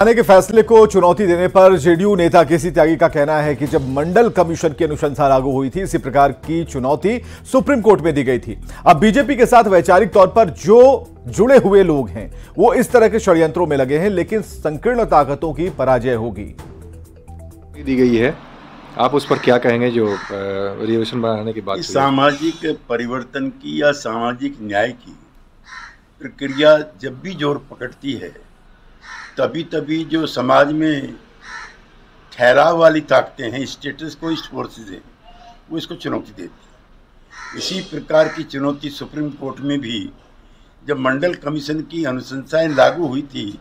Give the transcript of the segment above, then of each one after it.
थाने के फैसले को चुनौती देने पर जेडीयू नेता केसी त्यागी का कहना है कि जब मंडल कमीशन की अनुशंसा लागू हुई थी, इसी प्रकार की चुनौती सुप्रीम कोर्ट में दी गई थी। अब बीजेपी के साथ वैचारिक तौर पर जो जुड़े हुए लोग हैं वो इस तरह के षड्यंत्रों में लगे हैं, लेकिन संकीर्ण ताकतों की पराजय होगी। दी गई है, आप उस पर क्या कहेंगे? जो रिजर्वेशन बढ़ाने की बात, सामाजिक परिवर्तन की या सामाजिक न्याय की प्रक्रिया जब भी जोर पकड़ती है, तभी तभी जो समाज में ठहराव वाली ताकतें हैं, स्टेटस कोइस्ट फोर्सेस हैं, वो इसको चुनौती देती है। इसी प्रकार की चुनौती सुप्रीम कोर्ट में भी जब मंडल कमीशन की अनुशंसाएं लागू हुई थी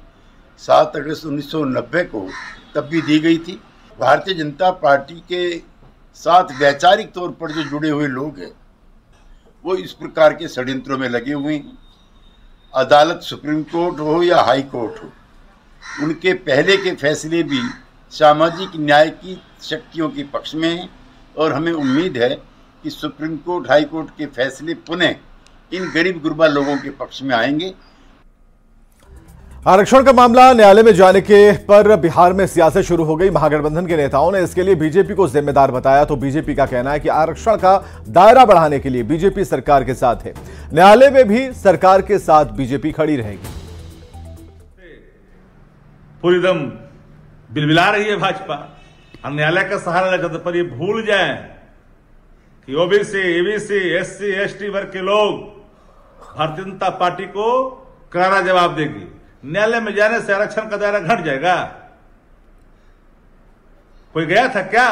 7 अगस्त 1990 को, तब भी दी गई थी। भारतीय जनता पार्टी के साथ वैचारिक तौर पर जो जुड़े हुए लोग हैं वो इस प्रकार के षड्यंत्रों में लगे हुए हैं। अदालत सुप्रीम कोर्ट हो या हाई कोर्ट हो, उनके पहले के फैसले भी सामाजिक न्याय की शक्तियों के पक्ष में हैं और हमें उम्मीद है कि सुप्रीम कोर्ट, हाई कोर्ट के फैसले पुनः इन गरीब गुरबा लोगों के पक्ष में आएंगे। आरक्षण का मामला न्यायालय में जाने के पर बिहार में सियासत शुरू हो गई। महागठबंधन के नेताओं ने इसके लिए बीजेपी को जिम्मेदार बताया, तो बीजेपी का कहना है कि आरक्षण का दायरा बढ़ाने के लिए बीजेपी सरकार के साथ है। न्यायालय में भी सरकार के साथ बीजेपी खड़ी रहेगी। पूरी दम बिलबिला रही है भाजपा, हम न्यायालय का सहारा लेकर, पर ये भूल जाएं कि ओबीसी, एबीसी, एससी, एसटी वर्ग के लोग भारतीय जनता पार्टी को करारा जवाब देगी। न्यायालय में जाने से आरक्षण का दायरा घट जाएगा? कोई गया था क्या?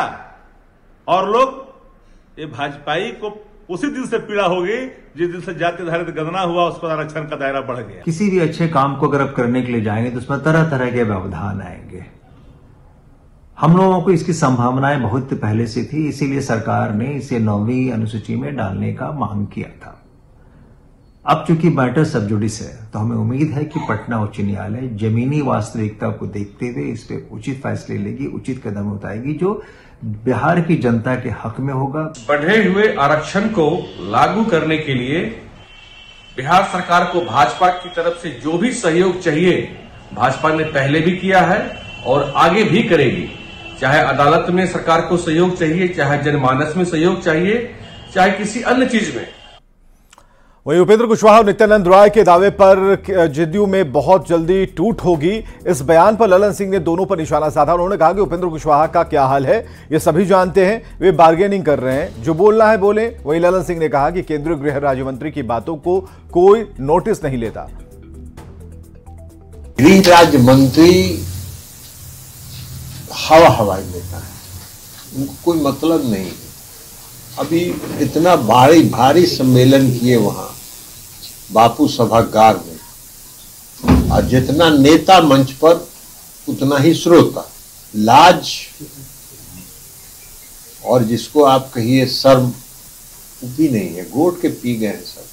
और लोग ये भाजपाई को उसी दिन से पीड़ा होगी जिस दिन से जाति आधारित गणना हुआ, उस पर आरक्षण का दायरा बढ़ गया। किसी भी अच्छे काम को अगर आप करने के लिए जाएंगे तो उसमें तरह तरह के व्यवधान आएंगे। हम लोगों को इसकी संभावनाएं बहुत पहले से थी, इसीलिए सरकार ने इसे 9वीं अनुसूची में डालने का मांग किया था। अब चूंकि मैटर सब जुडिस है, तो हमें उम्मीद है कि पटना उच्च न्यायालय जमीनी वास्तविकता को देखते हुए इस पे उचित फैसले लेगी, उचित कदम उठाएगी जो बिहार की जनता के हक में होगा। बढ़े हुए आरक्षण को लागू करने के लिए बिहार सरकार को भाजपा की तरफ से जो भी सहयोग चाहिए, भाजपा ने पहले भी किया है और आगे भी करेगी। चाहे अदालत में सरकार को सहयोग चाहिए, चाहे जनमानस में सहयोग चाहिए, चाहे किसी अन्य चीज में। वहीं उपेंद्र कुशवाहा और नित्यानंद राय के दावे पर जेडीयू में बहुत जल्दी टूट होगी, इस बयान पर ललन सिंह ने दोनों पर निशाना साधा। उन्होंने कहा कि उपेंद्र कुशवाहा का क्या हाल है ये सभी जानते हैं, वे बार्गेनिंग कर रहे हैं, जो बोलना है बोले। वहीं ललन सिंह ने कहा कि केंद्रीय गृह राज्य मंत्री की बातों को कोई नोटिस नहीं लेता। गृह राज्य मंत्री हवाई नेता है, उनको कोई मतलब नहीं है। अभी इतना भारी सम्मेलन किए वहां बापू सभागार में, और जितना नेता मंच पर उतना ही श्रोता। लाज और जिसको आप कहिए शर्म भी नहीं है, घोट के पी गए हैं सब।